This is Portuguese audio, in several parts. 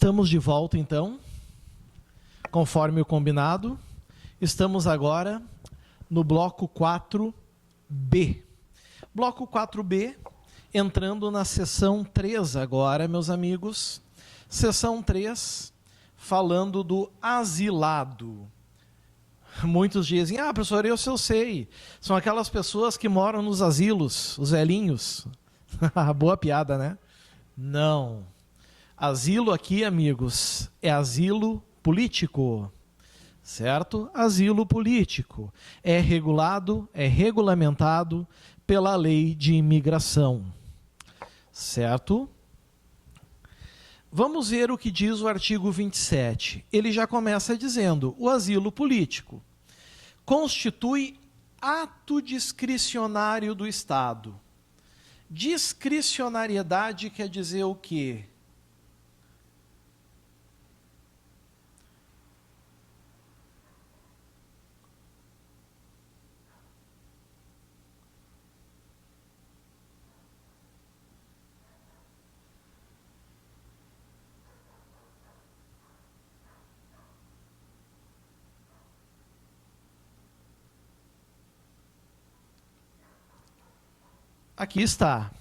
Estamos de volta, então, conforme o combinado. Estamos agora no bloco 4B. Bloco 4B, entrando na seção 3 agora, meus amigos. Seção 3, falando do asilado. Muitos dizem, professor, eu sei. São aquelas pessoas que moram nos asilos, os velhinhos. Boa piada, né? Não. Asilo aqui, amigos, é asilo político, certo? Asilo político. É regulado, é regulamentado pela lei de imigração, certo? Vamos ver o que diz o artigo 27. Ele já começa dizendo, o asilo político constitui ato discricionário do Estado. Discricionariedade quer dizer o quê? Aqui está.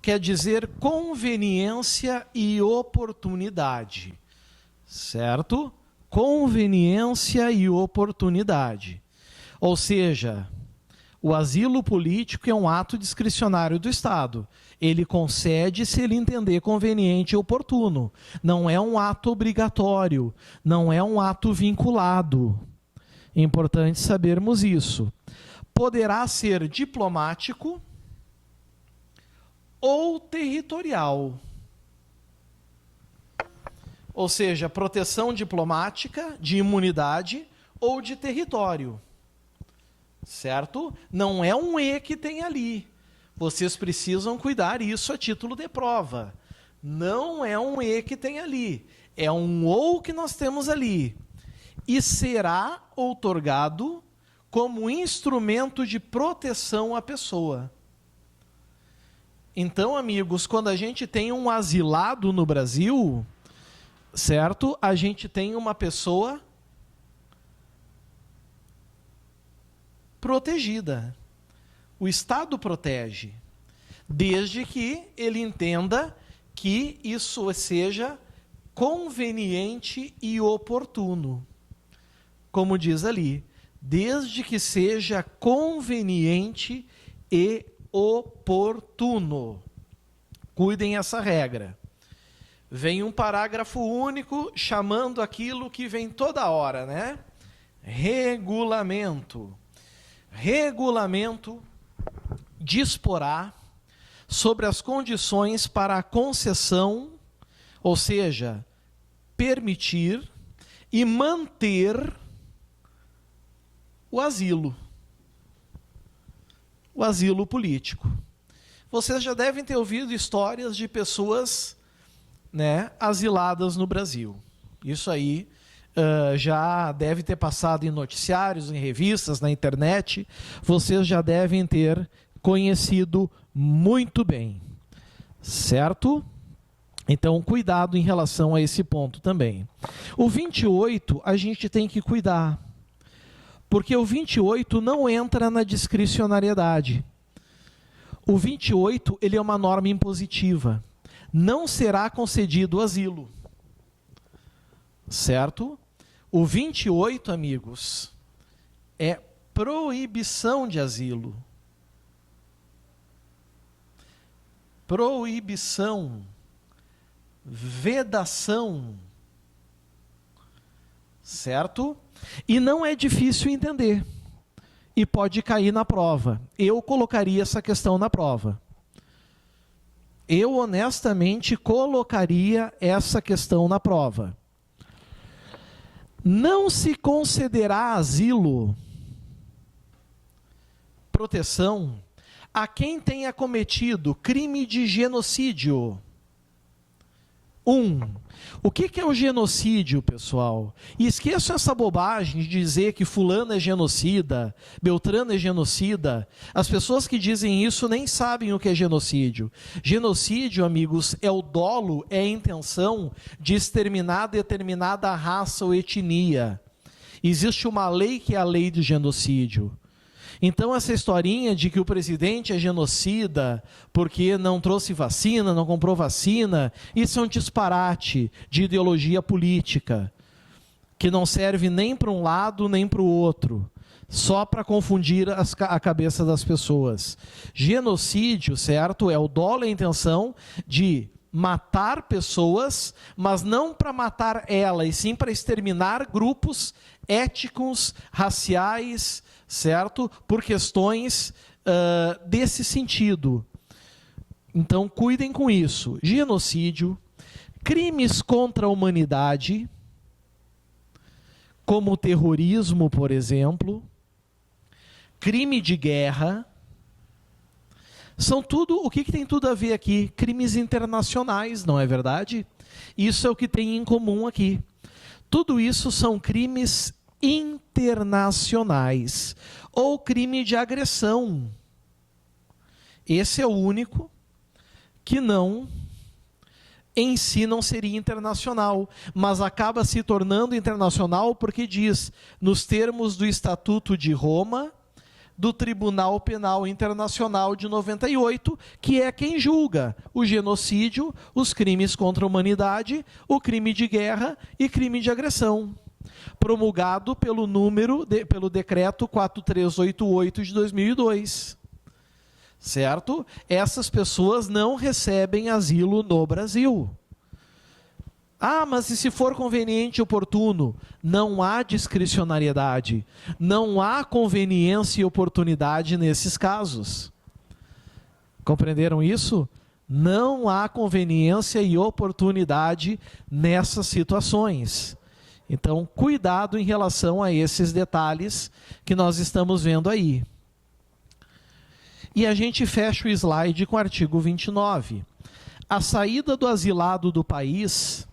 Quer dizer conveniência e oportunidade, certo? Conveniência e oportunidade. Ou seja, o asilo político é um ato discricionário do Estado. Ele concede se ele entender conveniente e oportuno. Não é um ato obrigatório, não é um ato vinculado. É importante sabermos isso. Poderá ser diplomático ou territorial. Ou seja, proteção diplomática, de imunidade ou de território. Certo? Não é um E que tem ali. Vocês precisam cuidar isso a título de prova. Não é um E que tem ali. É um OU que nós temos ali. E será outorgado como instrumento de proteção à pessoa. Então, amigos, quando a gente tem um asilado no Brasil, certo? A gente tem uma pessoa protegida. O Estado protege, desde que ele entenda que isso seja conveniente e oportuno. Como diz ali, desde que seja conveniente e oportuno. Cuidem essa regra. Vem um parágrafo único chamando aquilo que vem toda hora, né? Regulamento. Regulamento disporá sobre as condições para a concessão, ou seja, permitir e manter o asilo. O asilo político. Vocês já devem ter ouvido histórias de pessoas, né, asiladas no Brasil. Isso aí já deve ter passado em noticiários, em revistas, na internet. Vocês já devem ter conhecido muito bem. Certo? Então, cuidado em relação a esse ponto também. O 28, a gente tem que cuidar. Porque o 28 não entra na discricionariedade. O 28, ele é uma norma impositiva. Não será concedido asilo. Certo? O 28, amigos, é proibição de asilo. Proibição. Vedação. Certo? E não é difícil entender. E pode cair na prova. Eu colocaria essa questão na prova. Eu, honestamente, colocaria essa questão na prova. Não se concederá asilo, proteção, a quem tenha cometido crime de genocídio. O que é o genocídio, pessoal? E esqueçam essa bobagem de dizer que fulano é genocida, Beltrano é genocida. As pessoas que dizem isso nem sabem o que é genocídio. Genocídio, amigos, é o dolo, é a intenção de exterminar determinada raça ou etnia. Existe uma lei que é a lei do genocídio. Então essa historinha de que o presidente é genocida porque não trouxe vacina, não comprou vacina, isso é um disparate de ideologia política, que não serve nem para um lado nem para o outro, só para confundir a cabeça das pessoas. Genocídio, certo? É o dolo e a intenção de matar pessoas, mas não para matar ela, e sim para exterminar grupos étnicos, raciais, certo? Por questões desse sentido. Então, cuidem com isso. Genocídio, crimes contra a humanidade, como o terrorismo, por exemplo, crime de guerra, são tudo, o que tem tudo a ver aqui? Crimes internacionais, não é verdade? Isso é o que tem em comum aqui. Tudo isso são crimes internacionais, ou crime de agressão. Esse é o único que não, em si não seria internacional, mas acaba se tornando internacional porque diz, nos termos do Estatuto de Roma, do Tribunal Penal Internacional de 98, que é quem julga o genocídio, os crimes contra a humanidade, o crime de guerra e crime de agressão, promulgado pelo decreto 4388 de 2002. Certo? Essas pessoas não recebem asilo no Brasil. Ah, mas e se for conveniente e oportuno? Não há discricionariedade, não há conveniência e oportunidade nesses casos. Compreenderam isso? Não há conveniência e oportunidade nessas situações. Então, cuidado em relação a esses detalhes que nós estamos vendo aí. E a gente fecha o slide com o artigo 29. A saída do asilado do país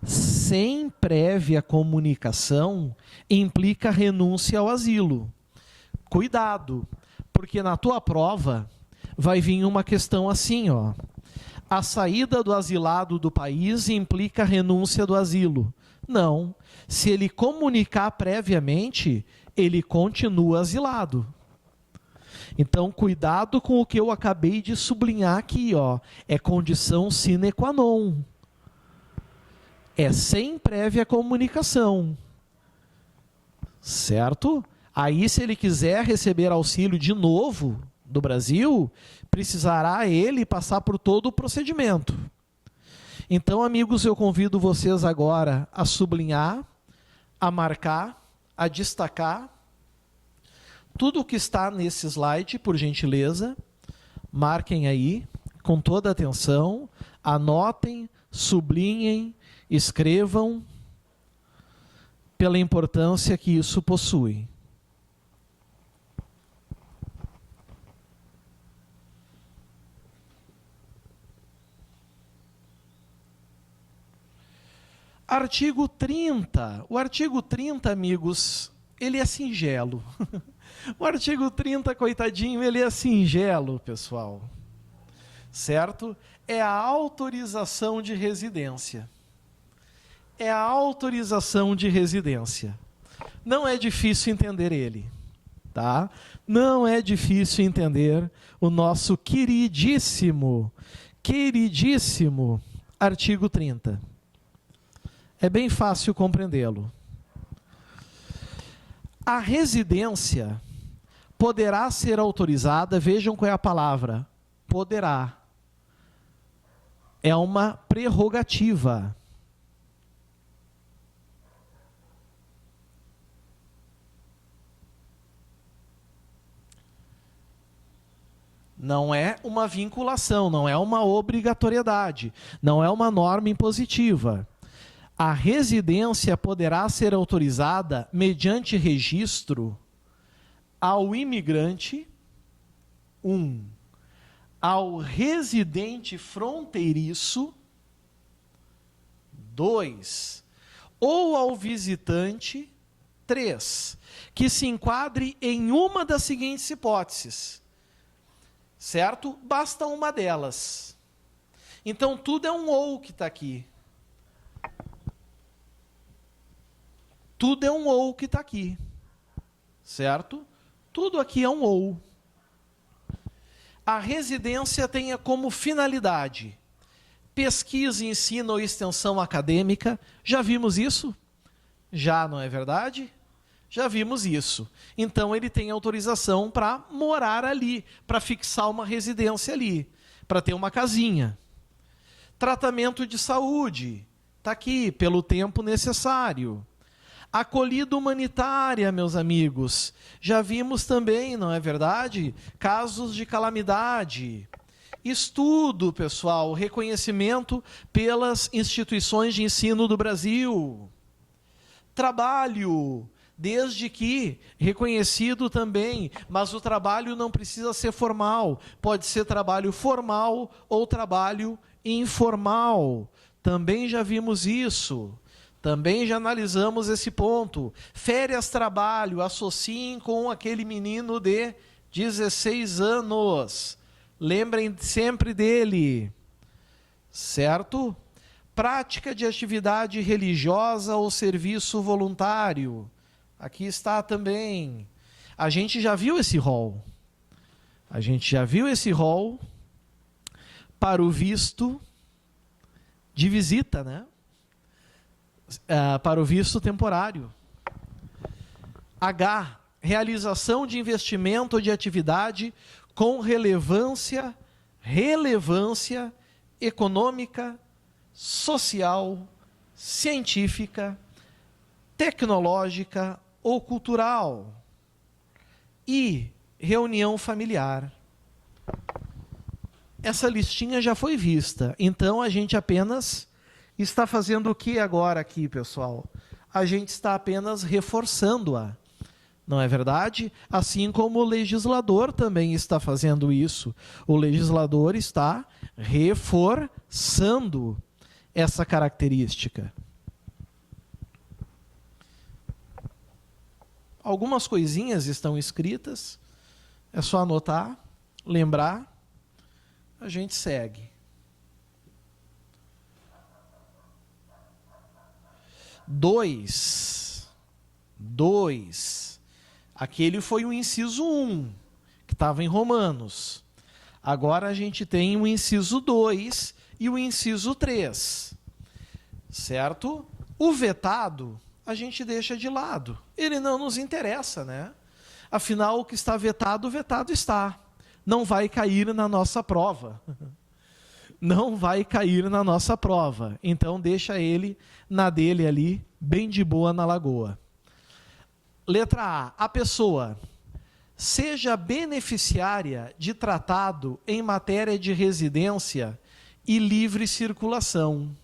sem prévia comunicação implica renúncia ao asilo. Cuidado, porque na tua prova vai vir uma questão assim, ó. A saída do asilado do país implica renúncia do asilo. Não, se ele comunicar previamente, ele continua asilado. Então, cuidado com o que eu acabei de sublinhar aqui, ó. É condição sine qua non. É sem prévia comunicação. Certo? Aí, se ele quiser receber auxílio de novo do Brasil, precisará ele passar por todo o procedimento. Então, amigos, eu convido vocês agora a sublinhar, a marcar, a destacar tudo o que está nesse slide, por gentileza. Marquem aí, com toda atenção, anotem, sublinhem, escrevam, pela importância que isso possui. Artigo 30. O artigo 30, amigos, ele é singelo. O artigo 30, coitadinho, ele é singelo, pessoal. Certo? É a autorização de residência. É a autorização de residência. Não é difícil entender ele, tá? Não é difícil entender o nosso queridíssimo artigo 30. É bem fácil compreendê-lo. A residência poderá ser autorizada, vejam qual é a palavra, poderá. É uma prerrogativa. Não é uma vinculação, não é uma obrigatoriedade, não é uma norma impositiva. A residência poderá ser autorizada mediante registro ao imigrante, ao residente fronteiriço, 2, ou ao visitante, 3, que se enquadre em uma das seguintes hipóteses, certo? Basta uma delas. Então, tudo é um ou que está aqui. Tudo é um ou que está aqui, certo? Tudo aqui é um ou. A residência tenha como finalidade pesquisa, ensino ou extensão acadêmica. Já vimos isso? Já, não é verdade? Já vimos isso. Então, ele tem autorização para morar ali, para fixar uma residência ali, para ter uma casinha. Tratamento de saúde, está aqui, pelo tempo necessário. Acolhida humanitária, meus amigos. Já vimos também, não é verdade? Casos de calamidade. Estudo, pessoal, reconhecimento pelas instituições de ensino do Brasil. Trabalho, desde que reconhecido também, mas o trabalho não precisa ser formal. Pode ser trabalho formal ou trabalho informal. Também já vimos isso. Também já analisamos esse ponto. Férias, trabalho, associem com aquele menino de 16 anos. Lembrem sempre dele, certo? Prática de atividade religiosa ou serviço voluntário. Aqui está também. A gente já viu esse rol. A gente já viu esse rol para o visto de visita, né? Para o visto temporário. H, realização de investimento ou de atividade com relevância econômica, social, científica, tecnológica ou cultural. E reunião familiar. Essa listinha já foi vista, então a gente apenas está fazendo o que agora aqui, pessoal? A gente está apenas reforçando-a, não é verdade? Assim como o legislador também está fazendo isso. O legislador está reforçando essa característica. Algumas coisinhas estão escritas, é só anotar, lembrar, a gente segue. 2. Aquele foi o inciso 1, que estava em Romanos. Agora a gente tem o inciso 2 e o inciso 3. Certo? O vetado, a gente deixa de lado. Ele não nos interessa, né? Afinal, o que está vetado, vetado está. Não vai cair na nossa prova. Não vai cair na nossa prova. Então, deixa ele na dele ali, bem de boa na lagoa. Letra A. A pessoa seja beneficiária de tratado em matéria de residência e livre circulação.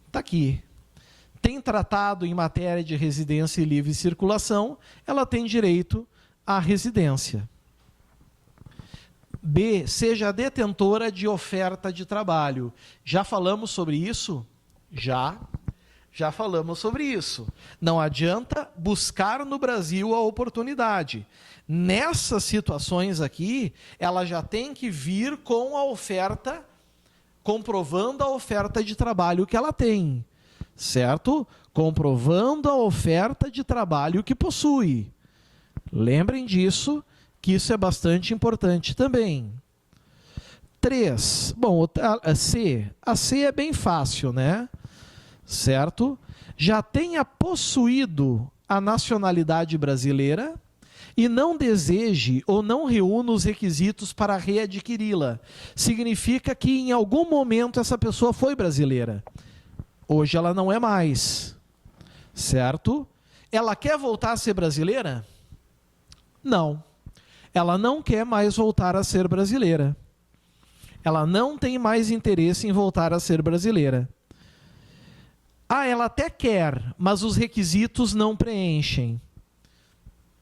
Está aqui. Tem tratado em matéria de residência e livre circulação, ela tem direito à residência. B, seja detentora de oferta de trabalho. Já falamos sobre isso? Já falamos sobre isso. Não adianta buscar no Brasil a oportunidade. Nessas situações aqui, ela já tem que vir com a oferta, comprovando a oferta de trabalho que ela tem. Certo? Comprovando a oferta de trabalho que possui. Lembrem disso, que isso é bastante importante também. 3. Bom, a C. A C é bem fácil, né? Certo? Já tenha possuído a nacionalidade brasileira e não deseje ou não reúna os requisitos para readquiri-la. Significa que em algum momento essa pessoa foi brasileira. Hoje ela não é mais. Certo? Ela quer voltar a ser brasileira? Não. Ela não quer mais voltar a ser brasileira. Ela não tem mais interesse em voltar a ser brasileira. Ah, ela até quer, mas os requisitos não preenchem.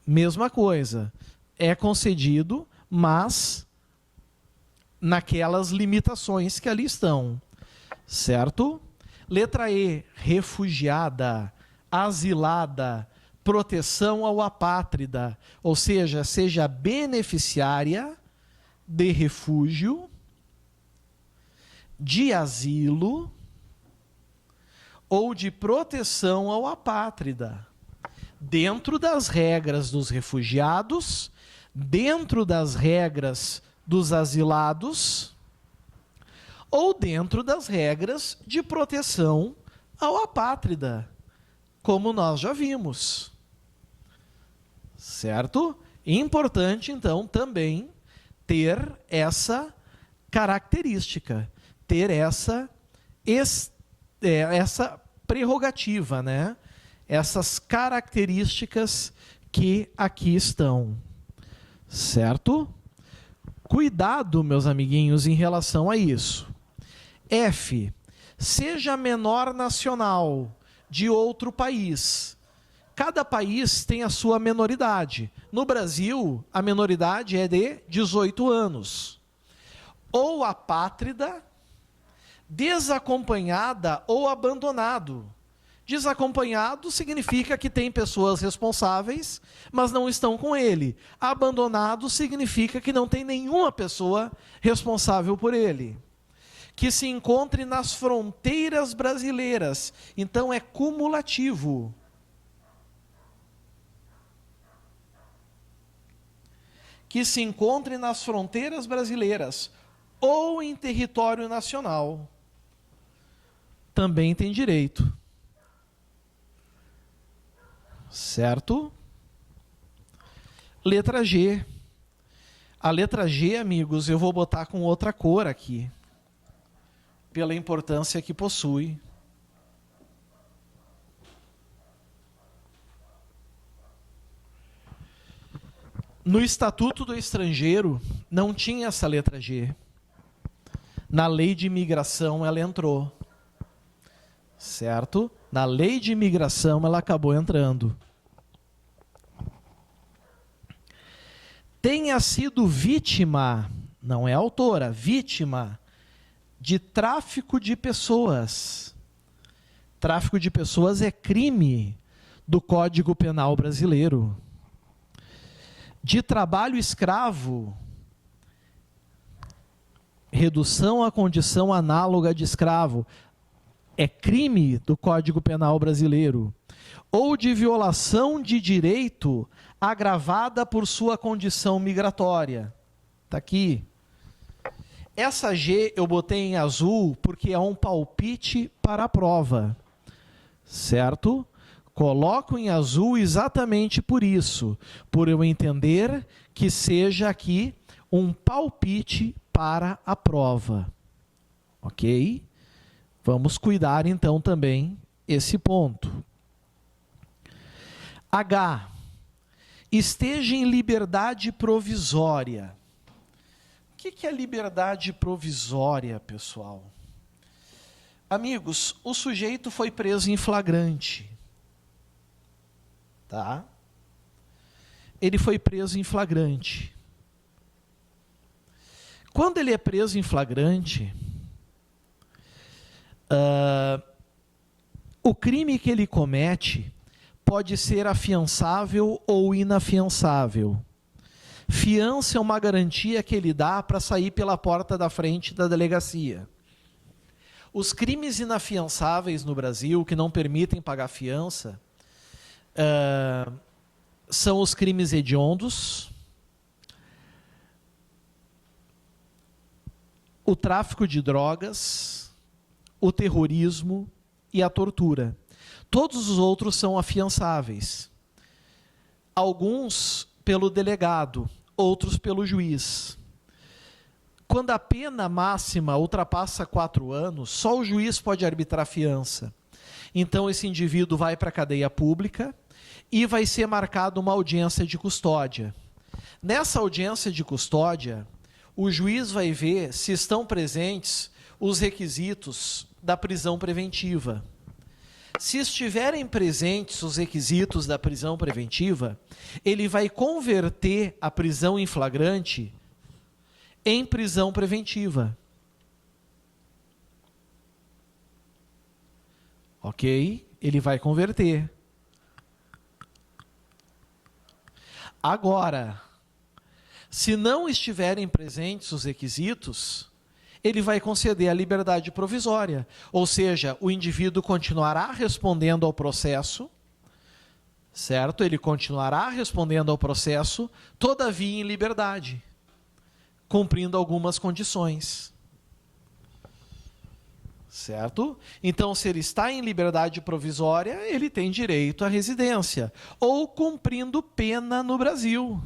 Mesma coisa. É concedido, mas naquelas limitações que ali estão. certo? Letra E, refugiada, asilada, proteção ao apátrida, ou seja, seja beneficiária de refúgio, de asilo ou de proteção ao apátrida, dentro das regras dos refugiados, dentro das regras dos asilados ou dentro das regras de proteção ao apátrida, como nós já vimos. Certo? Importante, então, também ter essa característica, ter essa prerrogativa, né? Essas características que aqui estão. Certo? Cuidado, meus amiguinhos, em relação a isso. F. Seja menor nacional de outro país. Cada país tem a sua menoridade. No Brasil, a menoridade é de 18 anos. Ou apátrida, desacompanhada ou abandonado. Desacompanhado significa que tem pessoas responsáveis, mas não estão com ele. Abandonado significa que não tem nenhuma pessoa responsável por ele. Que se encontre nas fronteiras brasileiras. Então é cumulativo. Que se encontre nas fronteiras brasileiras ou em território nacional. Também tem direito. Certo? Letra G. A letra G, amigos, eu vou botar com outra cor aqui, pela importância que possui. No Estatuto do Estrangeiro, não tinha essa letra G. Na Lei de Imigração, ela entrou. Certo? Na Lei de Imigração, ela acabou entrando. Tenha sido vítima, não é autora, vítima de tráfico de pessoas. Tráfico de pessoas é crime do Código Penal brasileiro. De trabalho escravo, redução à condição análoga de escravo, é crime do Código Penal brasileiro. Ou de violação de direito agravada por sua condição migratória. Está aqui. Essa G eu botei em azul porque é um palpite para a prova. Certo? Coloco em azul exatamente por isso, por eu entender que seja aqui um palpite para a prova. Ok? Vamos cuidar então também esse ponto. H. Esteja em liberdade provisória. O que é liberdade provisória, pessoal? Amigos, o sujeito foi preso em flagrante. Tá? Ele foi preso em flagrante. Quando ele é preso em flagrante, o crime que ele comete pode ser afiançável ou inafiançável. Fiança é uma garantia que ele dá para sair pela porta da frente da delegacia. Os crimes inafiançáveis no Brasil, que não permitem pagar fiança, são os crimes hediondos, o tráfico de drogas, o terrorismo e a tortura. Todos os outros são afiançáveis. Alguns pelo delegado, outros pelo juiz. Quando a pena máxima ultrapassa 4 anos, só o juiz pode arbitrar fiança. Então esse indivíduo vai para a cadeia pública e vai ser marcada uma audiência de custódia. Nessa audiência de custódia, o juiz vai ver se estão presentes os requisitos da prisão preventiva. Se estiverem presentes os requisitos da prisão preventiva, ele vai converter a prisão em flagrante em prisão preventiva. Ok? Ele vai converter. Agora, se não estiverem presentes os requisitos, ele vai conceder a liberdade provisória. Ou seja, o indivíduo continuará respondendo ao processo, certo? Ele continuará respondendo ao processo, todavia em liberdade, cumprindo algumas condições. Certo? Então, se ele está em liberdade provisória, ele tem direito à residência, ou cumprindo pena no Brasil.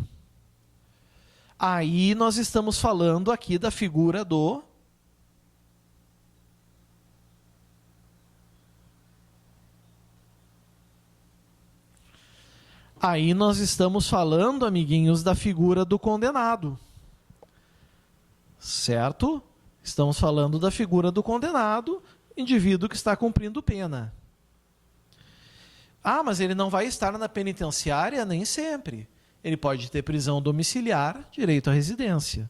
Aí nós estamos falando aqui da figura do Aí nós estamos falando, amiguinhos, da figura do condenado. Certo? Estamos falando da figura do condenado, indivíduo que está cumprindo pena. Ah, mas ele não vai estar na penitenciária? Nem sempre. Ele pode ter prisão domiciliar, direito à residência.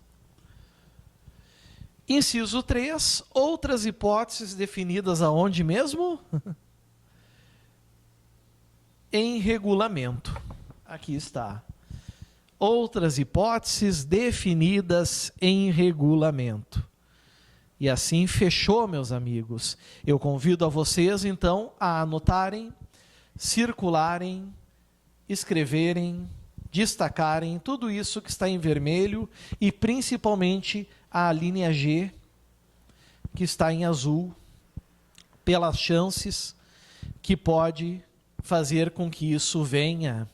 Inciso 3, outras hipóteses definidas aonde mesmo? Em regulamento. Aqui está. Outras hipóteses definidas em regulamento. E assim fechou, meus amigos. Eu convido a vocês, então, a anotarem, circularem, escreverem, destacarem tudo isso que está em vermelho e principalmente a linha G, que está em azul, pelas chances que pode fazer com que isso venha,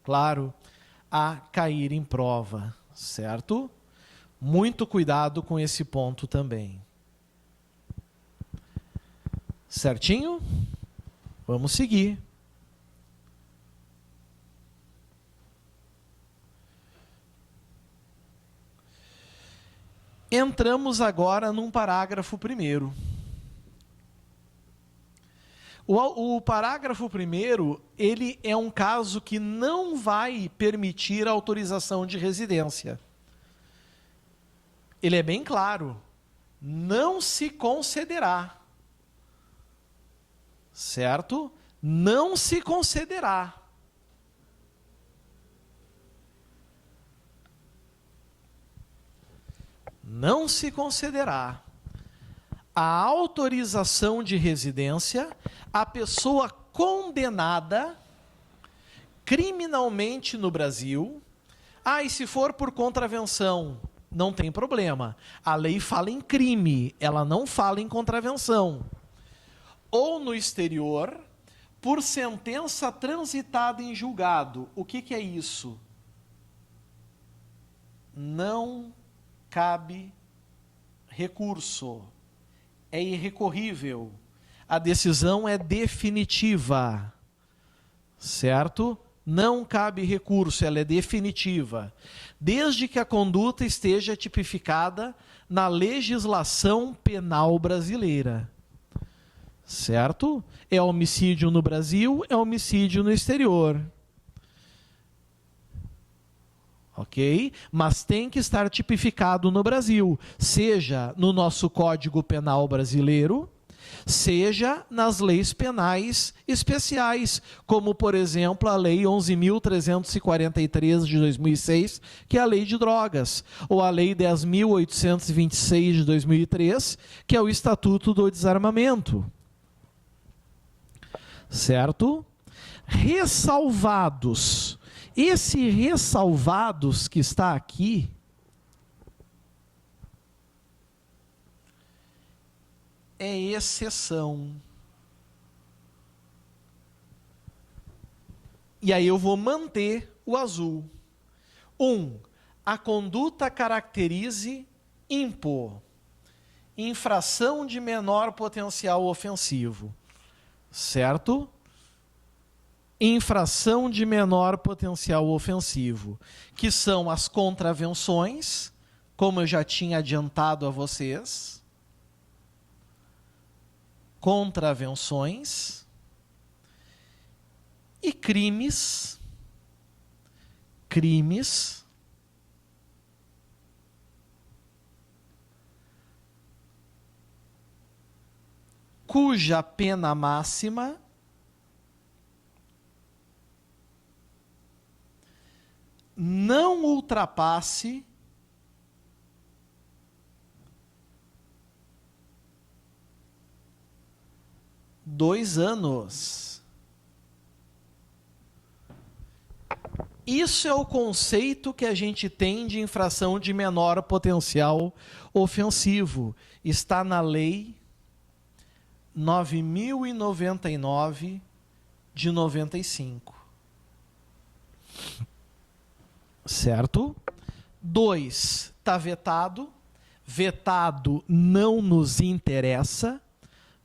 claro, a cair em prova, certo? Muito cuidado com esse ponto também. Certinho? Vamos seguir. Entramos agora num parágrafo primeiro. O parágrafo primeiro, ele é um caso que não vai permitir a autorização de residência. Ele é bem claro, não se concederá, certo? Não se concederá. Não se concederá a autorização de residência à pessoa condenada criminalmente no Brasil. Ah, e se for por contravenção? Não tem problema. A lei fala em crime, ela não fala em contravenção. Ou no exterior, por sentença transitada em julgado. O que é isso? Não cabe recurso. É irrecorrível. A decisão é definitiva. Certo? Não cabe recurso, ela é definitiva, desde que a conduta esteja tipificada na legislação penal brasileira. Certo? É homicídio no Brasil, é homicídio no exterior. Ok? Mas tem que estar tipificado no Brasil, seja no nosso Código Penal brasileiro, seja nas leis penais especiais, como, por exemplo, a Lei 11.343 de 2006, que é a Lei de Drogas, ou a Lei 10.826 de 2003, que é o Estatuto do Desarmamento. Certo? Ressalvados. Esse ressalvados que está aqui é exceção. E aí eu vou manter o azul. 1. A conduta caracterize impor. Infração de menor potencial ofensivo. Certo? Infração de menor potencial ofensivo. Que são as contravenções, como eu já tinha adiantado a vocês. Contravenções e crimes cuja pena máxima não ultrapasse dois anos. Isso é o conceito que a gente tem de infração de menor potencial ofensivo. Está na Lei 9.099 de 95. Certo? 2. Está vetado. Vetado não nos interessa.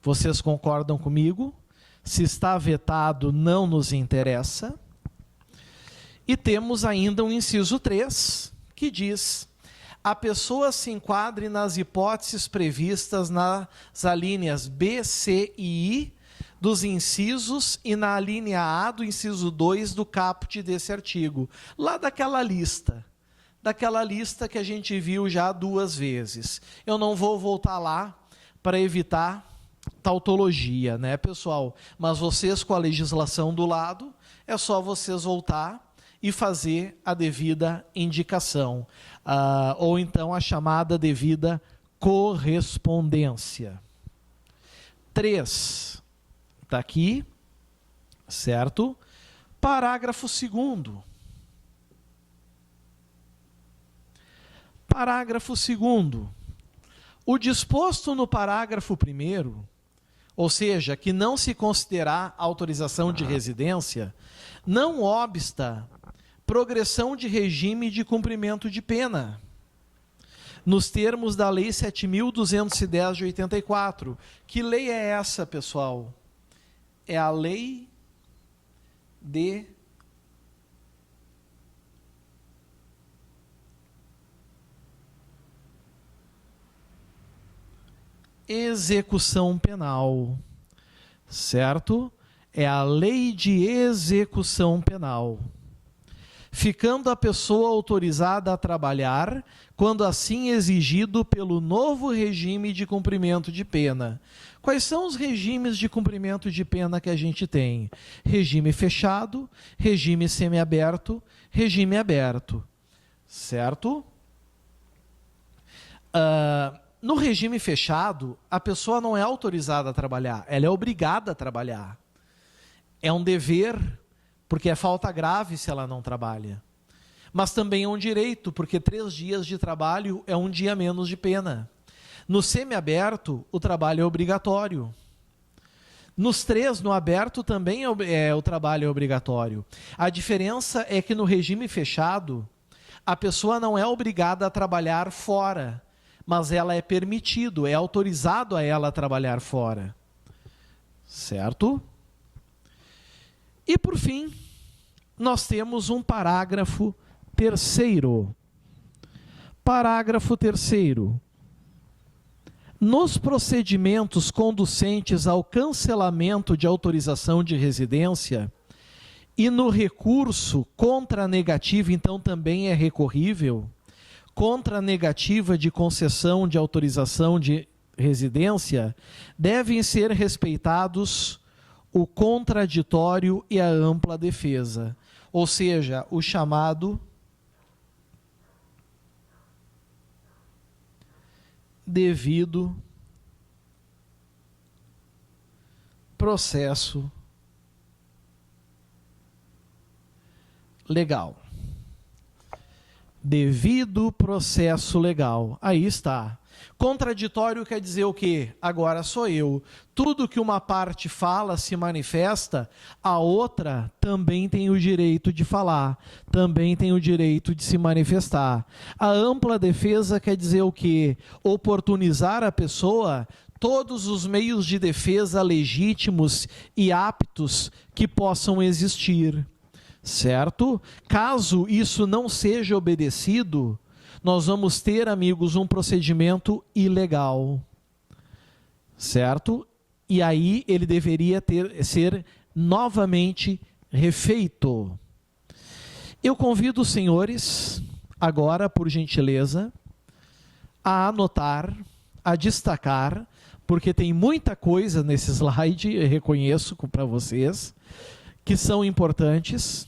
Vocês concordam comigo? Se está vetado, não nos interessa. E temos ainda um inciso 3, que diz: a pessoa se enquadre nas hipóteses previstas nas alíneas B, C e I dos incisos e na alínea A do inciso 2 do caput desse artigo. Lá daquela lista que a gente viu já 2 vezes. Eu não vou voltar lá para evitar tautologia, né, pessoal? Mas vocês, com a legislação do lado, é só vocês voltar e fazer a devida indicação, ou então a chamada devida correspondência. 3, está aqui, certo? Parágrafo 2º. Parágrafo 2º. O disposto no parágrafo 1º, ou seja, que não se considerar autorização de residência, não obsta progressão de regime de cumprimento de pena, nos termos da Lei 7.210 de 84. Que lei é essa, pessoal? É a Lei de Execução Penal, certo? É a Lei de Execução Penal. Ficando a pessoa autorizada a trabalhar, quando assim exigido pelo novo regime de cumprimento de pena. Quais são os regimes de cumprimento de pena que a gente tem? Regime fechado, regime semiaberto, regime aberto, certo? No regime fechado, a pessoa não é autorizada a trabalhar, ela é obrigada a trabalhar. É um dever, porque é falta grave se ela não trabalha. Mas também é um direito, porque 3 dias de trabalho é 1 dia menos de pena. No semiaberto, o trabalho é obrigatório. Nos 3, no aberto, também o trabalho é obrigatório. A diferença é que no regime fechado, a pessoa não é obrigada a trabalhar fora, mas ela é permitido, é autorizado a ela trabalhar fora. Certo? E, por fim, nós temos um parágrafo 3º. Parágrafo 3º. Nos procedimentos conducentes ao cancelamento de autorização de residência e no recurso contra a negativa, então também é recorrível, contra a negativa de concessão de autorização de residência, devem ser respeitados o contraditório e a ampla defesa, ou seja, o chamado devido processo legal. Devido processo legal. Aí está. Contraditório quer dizer o quê? Agora sou eu. Tudo que uma parte fala, se manifesta, a outra também tem o direito de falar, também tem o direito de se manifestar. A ampla defesa quer dizer o quê? Oportunizar a pessoa todos os meios de defesa legítimos e aptos que possam existir. Certo? Caso isso não seja obedecido, nós vamos ter, amigos, um procedimento ilegal. Certo? E aí ele deveria ser novamente refeito. Eu convido os senhores, agora, por gentileza, a anotar, a destacar, porque tem muita coisa nesse slide, eu reconheço para vocês, que são importantes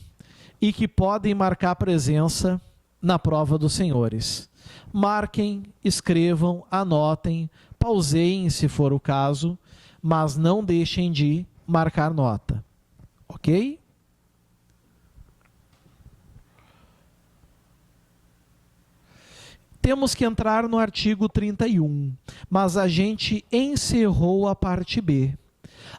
e que podem marcar presença na prova dos senhores. Marquem, escrevam, anotem, pauseiem se for o caso, mas não deixem de marcar nota. Ok? Temos que entrar no artigo 31, mas a gente encerrou a parte B.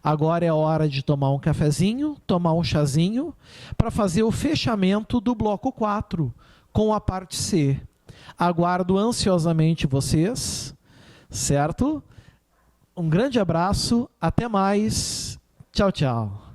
Agora é hora de tomar um cafezinho, tomar um chazinho, para fazer o fechamento do bloco 4, com a parte C. Aguardo ansiosamente vocês, certo? Um grande abraço, até mais, tchau, tchau.